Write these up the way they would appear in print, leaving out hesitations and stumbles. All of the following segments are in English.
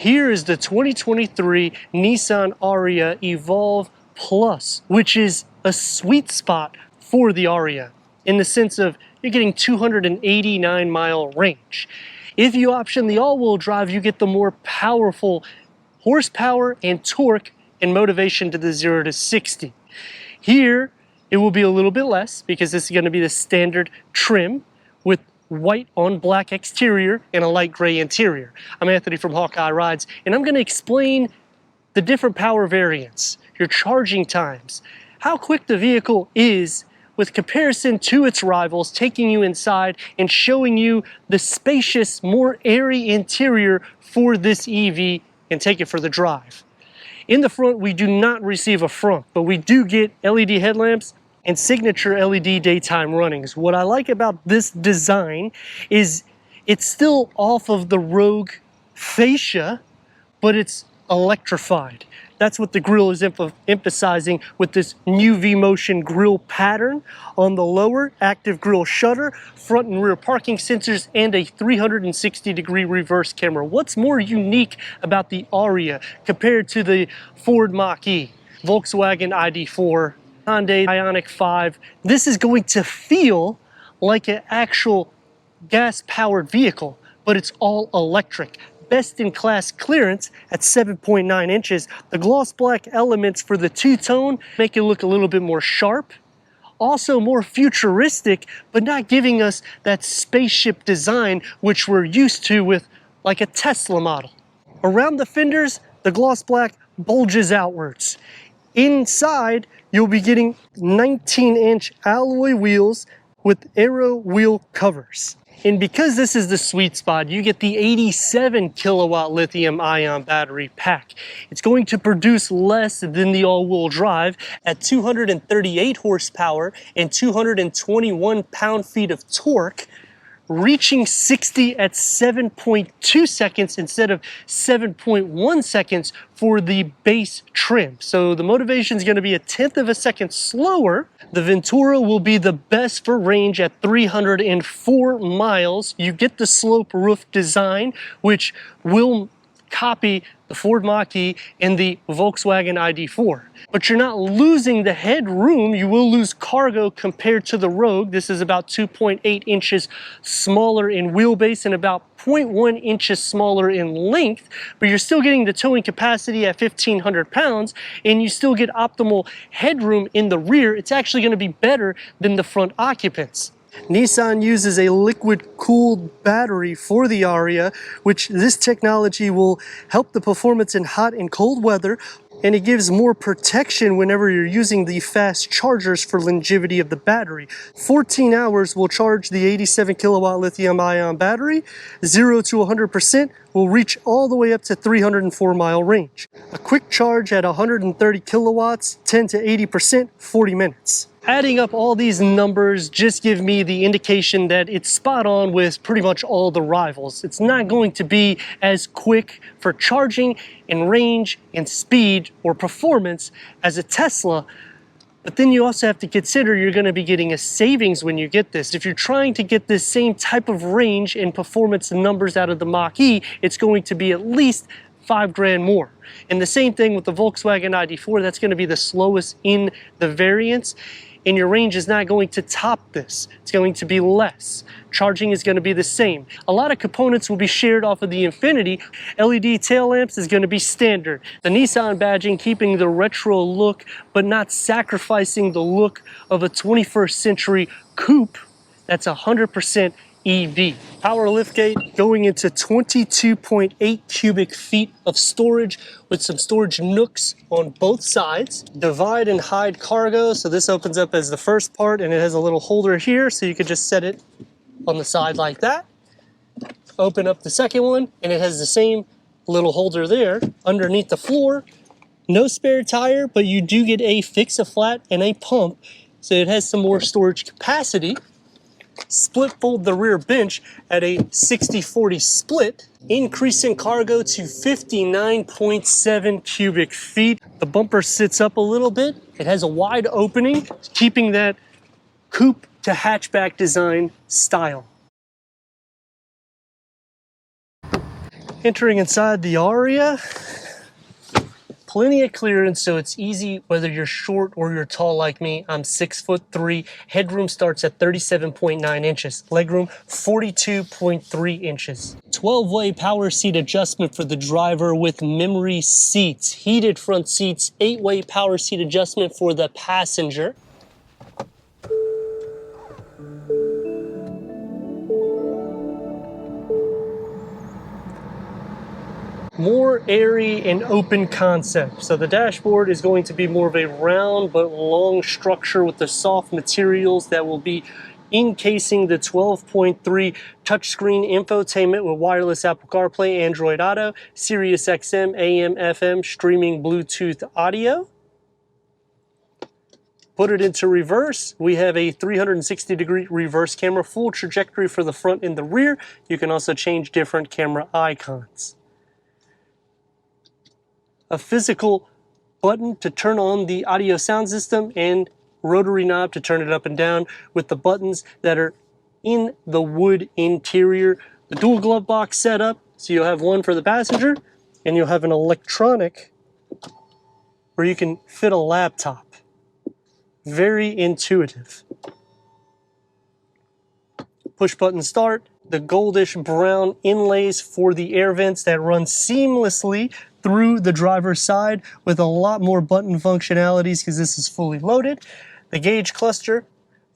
Here is the 2023 Nissan Ariya Evolve Plus, which is a sweet spot for the Ariya in the sense of you're getting 289-mile range. If you option the all-wheel drive, you get the more powerful horsepower and torque and motivation to the 0 to 60. Here, it will be a little bit less because this is going to be the standard trim with white on black exterior and a light gray interior. I'm Anthony from Hawkeye Rides, and I'm going to explain the different power variants, your charging times, how quick the vehicle is with comparison to its rivals, taking you inside and showing you the spacious, more airy interior for this EV and take it for the drive. In the front, we do not receive a front, but we do get LED headlamps and signature LED daytime runnings. What I like about this design is it's still off of the Rogue fascia, but it's electrified. That's what the grille is emphasizing with this new V-Motion grille pattern on the lower, active grille shutter, front and rear parking sensors, and a 360-degree reverse camera. What's more unique about the Ariya compared to the Ford Mach-E, Volkswagen ID.4, Hyundai Ioniq 5? This is going to feel like an actual gas-powered vehicle, but it's all electric. Best-in-class clearance at 7.9 inches. The gloss black elements for the two-tone make it look a little bit more sharp. Also more futuristic, but not giving us that spaceship design which we're used to with like a Tesla model. Around the fenders, the gloss black bulges outwards. Inside, you'll be getting 19-inch alloy wheels with aero wheel covers. And because this is the sweet spot, you get the 87 kilowatt lithium ion battery pack. It's going to produce less than the all-wheel drive at 238 horsepower and 221 pound-feet of torque, reaching 60 at 7.2 seconds instead of 7.1 seconds for the base trim. So the motivation is going to be a tenth of a second slower. The Ventura will be the best for range at 304 miles. You get the slope roof design, which will copy the Ford Mach-E and the Volkswagen ID.4. But you're not losing the headroom. You will lose cargo compared to the Rogue. This is about 2.8 inches smaller in wheelbase and about 0.1 inches smaller in length, but you're still getting the towing capacity at 1,500 pounds, and you still get optimal headroom in the rear. It's actually going to be better than the front occupants. Nissan uses a liquid-cooled battery for the Ariya, which this technology will help the performance in hot and cold weather, and it gives more protection whenever you're using the fast chargers for longevity of the battery. 14 hours will charge the 87 kilowatt lithium-ion battery. 0 to 100% will reach all the way up to 304-mile range. A quick charge at 130 kilowatts, 10 to 80%, 40 minutes. Adding up all these numbers just give me the indication that it's spot on with pretty much all the rivals. It's not going to be as quick for charging and range and speed or performance as a Tesla, but then you also have to consider you're going to be getting a savings when you get this. If you're trying to get this same type of range and performance numbers out of the Mach-E, it's going to be at least $5 grand more. And the same thing with the Volkswagen ID.4, that's going to be the slowest in the variants. And your range is not going to top this. It's going to be less. Charging is going to be the same. A lot of components will be shared off of the Infiniti. LED tail lamps is going to be standard. The Nissan badging keeping the retro look, but not sacrificing the look of a 21st century coupe that's 100% EV. Power liftgate going into 22.8 cubic feet of storage with some storage nooks on both sides. Divide and hide cargo. So this opens up as the first part and it has a little holder here so you could just set it on the side like that. Open up the second one and it has the same little holder there underneath the floor. No spare tire, but you do get a fix-a-flat and a pump. So it has some more storage capacity. Split fold the rear bench at a 60-40 split, increasing cargo to 59.7 cubic feet. The bumper sits up a little bit. It has a wide opening, keeping that coupe to hatchback design style. Entering inside the Ariya, plenty of clearance, so it's easy whether you're short or you're tall like me. I'm 6'3". Headroom starts at 37.9 inches. Legroom, 42.3 inches. 12-way power seat adjustment for the driver with memory seats. Heated front seats, 8-way power seat adjustment for the passenger. More airy and open concept. So the dashboard is going to be more of a round but long structure with the soft materials that will be encasing the 12.3 touchscreen infotainment with wireless Apple CarPlay, Android Auto, Sirius XM, AM, FM, streaming Bluetooth audio. Put it into reverse. We have a 360-degree reverse camera, full trajectory for the front and the rear. You can also change different camera icons. A physical button to turn on the audio sound system and rotary knob to turn it up and down with the buttons that are in the wood interior. The dual glove box setup, so you'll have one for the passenger and you'll have an electronic where you can fit a laptop. Very intuitive. Push button start, the goldish brown inlays for the air vents that run seamlessly through the driver's side with a lot more button functionalities because this is fully loaded. The gauge cluster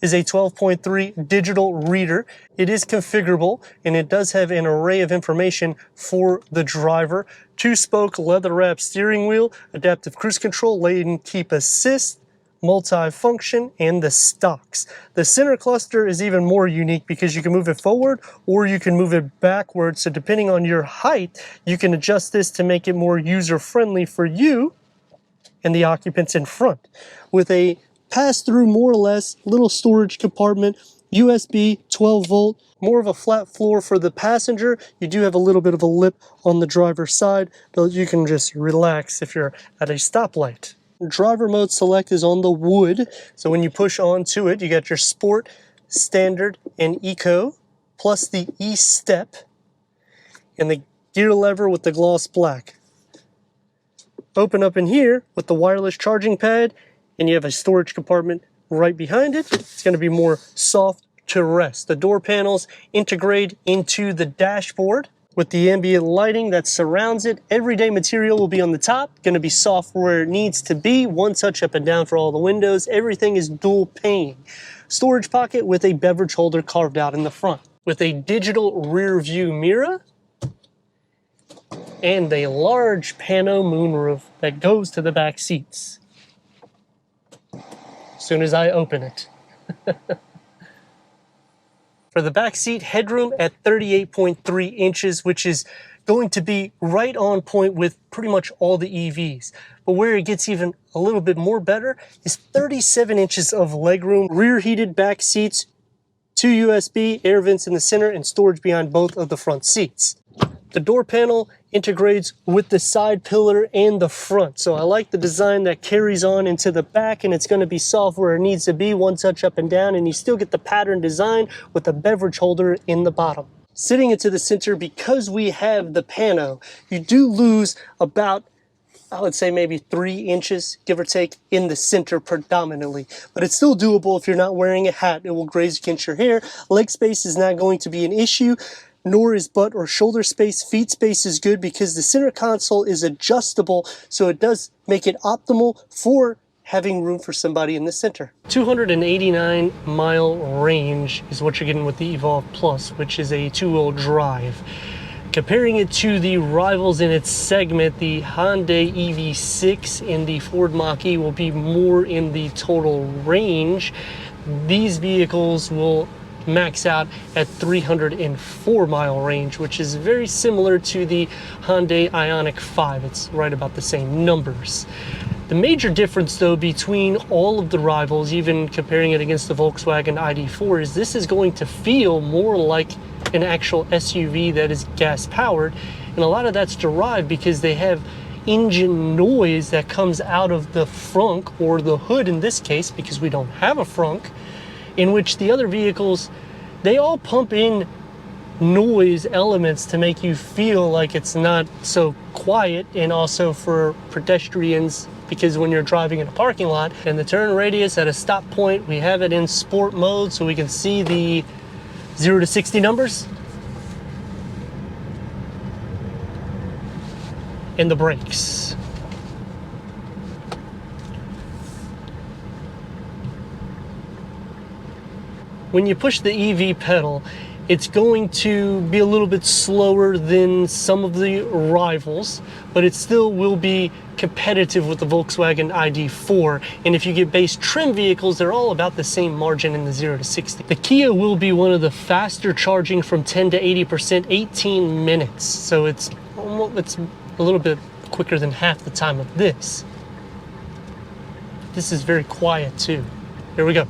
is a 12.3 digital reader. It is configurable and it does have an array of information for the driver. 2-spoke leather wrapped steering wheel, adaptive cruise control, lane keep assist, multi-function, and the stocks. The center cluster is even more unique because you can move it forward or you can move it backwards. So depending on your height, you can adjust this to make it more user-friendly for you and the occupants in front. With a pass-through, more or less, little storage compartment, USB 12-volt, more of a flat floor for the passenger. You do have a little bit of a lip on the driver's side, but you can just relax if you're at a stoplight. Driver mode select is on the wood, so when you push onto it, you got your Sport, Standard, and Eco, plus the E-Step, and the gear lever with the gloss black. Open up in here with the wireless charging pad, and you have a storage compartment right behind it. It's going to be more soft to rest. The door panels integrate into the dashboard. With the ambient lighting that surrounds it, everyday material will be on the top, going to be soft where it needs to be, one touch up and down for all the windows. Everything is dual pane. Storage pocket with a beverage holder carved out in the front. With a digital rear view mirror and a large pano moonroof that goes to the back seats. As soon as I open it. For the back seat, headroom at 38.3 inches, which is going to be right on point with pretty much all the EVs. But where it gets even a little bit more better is 37 inches of legroom, rear heated back seats, 2 USB, air vents in the center, and storage behind both of the front seats. The door panel integrates with the side pillar and the front. So I like the design that carries on into the back, and it's going to be soft where it needs to be, one touch up and down, and you still get the pattern design with a beverage holder in the bottom. Sitting into the center, because we have the pano, you do lose about, I would say maybe 3 inches, give or take, in the center predominantly. But it's still doable if you're not wearing a hat. It will graze against your hair. Leg space is not going to be an issue, nor is butt or shoulder space. Feet space is good because the center console is adjustable, so it does make it optimal for having room for somebody in the center. 289 mile range is what you're getting with the Evolvo Plus, which is a 2-wheel drive. Comparing it to the rivals in its segment, the Hyundai EV6 and the Ford Mach-E will be more in the total range. These vehicles will max out at 304 mile range, which is very similar to the Hyundai Ioniq 5. It's right about the same numbers. The major difference though between all of the rivals, even comparing it against the Volkswagen ID4, is this is going to feel more like an actual SUV that is gas powered, and a lot of that's derived because they have engine noise that comes out of the frunk, or the hood in this case, because we don't have a frunk, in which the other vehicles, they all pump in noise elements to make you feel like it's not so quiet, and also for pedestrians, because when you're driving in a parking lot and the turn radius at a stop point, we have it in sport mode so we can see the 0 to 60 numbers and the brakes. When you push the EV pedal, it's going to be a little bit slower than some of the rivals, but it still will be competitive with the Volkswagen ID4. And if you get base trim vehicles, they're all about the same margin in the 0 to 60. The Kia will be one of the faster charging from 10 to 80%, 18 minutes. So it's a little bit quicker than half the time of this. This is very quiet too. Here we go.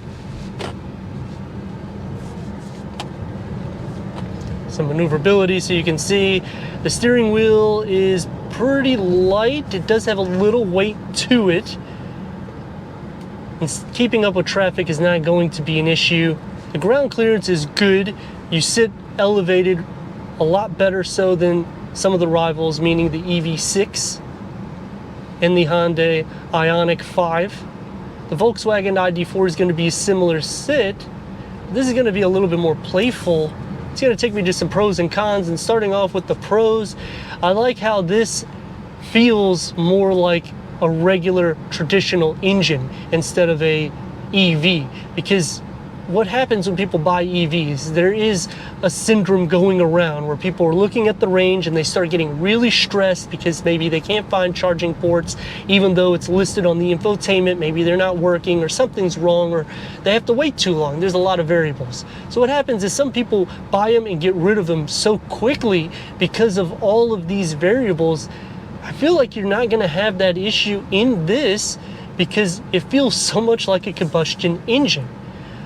Some maneuverability, so you can see the steering wheel is pretty light. It does have a little weight to it. And keeping up with traffic is not going to be an issue. The ground clearance is good. You sit elevated a lot better so than some of the rivals, meaning the EV6 and the Hyundai Ioniq 5. The Volkswagen ID4 is going to be a similar sit. This is going to be a little bit more playful. It's going to take me to some pros and cons, and starting off with the pros, I like how this feels more like a regular traditional engine instead of a EV, because what happens when people buy EVs, there is a syndrome going around where people are looking at the range and they start getting really stressed because maybe they can't find charging ports, even though it's listed on the infotainment. Maybe they're not working, or something's wrong, or they have to wait too long. There's a lot of variables. So what happens is some people buy them and get rid of them so quickly because of all of these variables. I feel like you're not going to have that issue in this because it feels so much like a combustion engine.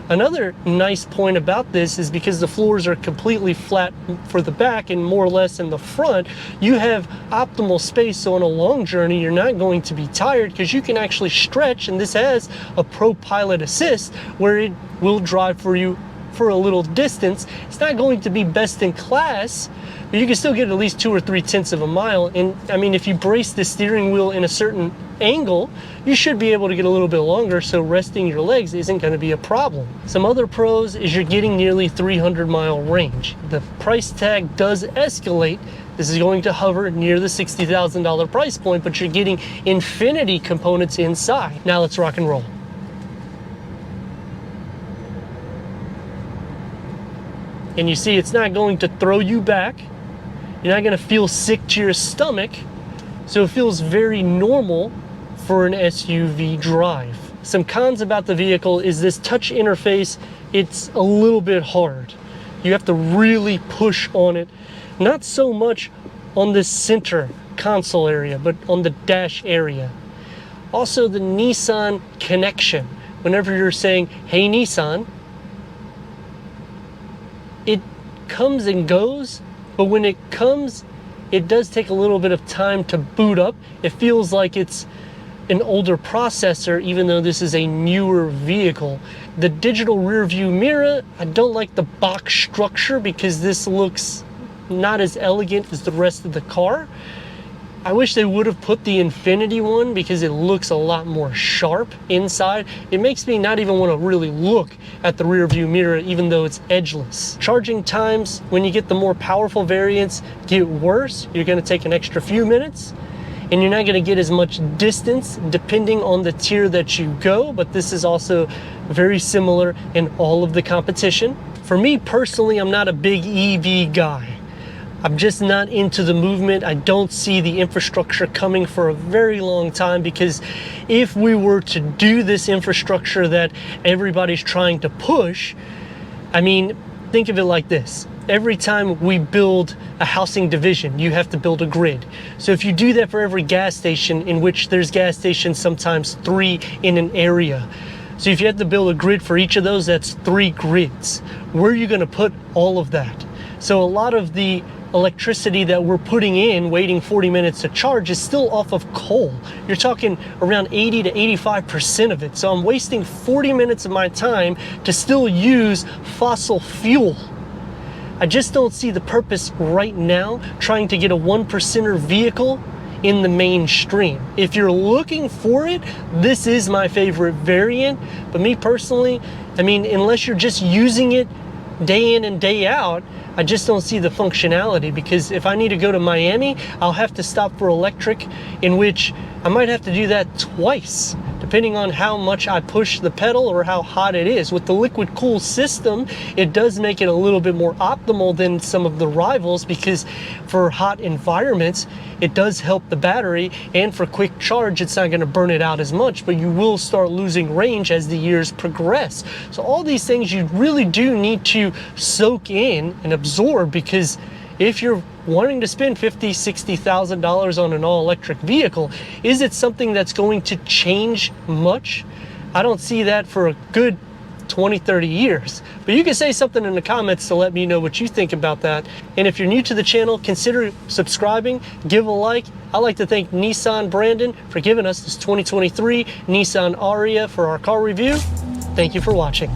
Another nice point about this is because the floors are completely flat for the back and more or less in the front, you have optimal space. So on a long journey, you're not going to be tired because you can actually stretch, and this has a Pro Pilot Assist where it will drive for you for a little distance. It's not going to be best in class, but you can still get at least 2 or 3 tenths of a mile. And I mean, if you brace the steering wheel in a certain angle, you should be able to get a little bit longer, so resting your legs isn't going to be a problem. Some other pros is you're getting nearly 300-mile range. The price tag does escalate. This is going to hover near the $60,000 price point, but you're getting infinity components inside. Now let's rock and roll. And you see, it's not going to throw you back. You're not going to feel sick to your stomach. So it feels very normal for an SUV drive. Some cons about the vehicle is this touch interface. It's a little bit hard. You have to really push on it. Not so much on this center console area, but on the dash area. Also, the Nissan connection. Whenever you're saying, "Hey Nissan," it comes and goes, but when it comes, it does take a little bit of time to boot up. It feels like it's an older processor, even though this is a newer vehicle. The digital rear view mirror, I don't like the box structure because this looks not as elegant as the rest of the car. I wish they would have put the Infinity one because it looks a lot more sharp inside. It makes me not even want to really look at the rear view mirror, even though it's edgeless. Charging times, when you get the more powerful variants, get worse. You're going to take an extra few minutes, and you're not going to get as much distance depending on the tier that you go, but this is also very similar in all of the competition. For me personally, I'm not a big EV guy. I'm just not into the movement. I don't see the infrastructure coming for a very long time, because if we were to do this infrastructure that everybody's trying to push, I mean, think of it like this. Every time we build a housing division, you have to build a grid. So if you do that for every gas station, in which there's gas stations sometimes 3 in an area. So if you have to build a grid for each of those, that's 3 grids. Where are you going to put all of that? So a lot of the electricity that we're putting in, waiting 40 minutes to charge, is still off of coal. You're talking around 80 to 85% of it. So I'm wasting 40 minutes of my time to still use fossil fuel. I just don't see the purpose right now trying to get a 1%er vehicle in the mainstream. If you're looking for it, this is my favorite variant. But me personally, I mean, unless you're just using it day in and day out, I just don't see the functionality, because if I need to go to Miami, I'll have to stop for electric, in which I might have to do that twice, depending on how much I push the pedal or how hot it is. With the liquid cool system, it does make it a little bit more optimal than some of the rivals, because for hot environments, it does help the battery, and for quick charge, it's not gonna burn it out as much, but you will start losing range as the years progress. So all these things you really do need to soak in and absorb, because if you're wanting to spend $50,000, $60,000 on an all-electric vehicle, is it something that's going to change much? I don't see that for a good 20, 30 years. But you can say something in the comments to let me know what you think about that. And if you're new to the channel, consider subscribing, give a like. I'd like to thank Nissan Brandon for giving us this 2023 Nissan Ariya for our car review. Thank you for watching.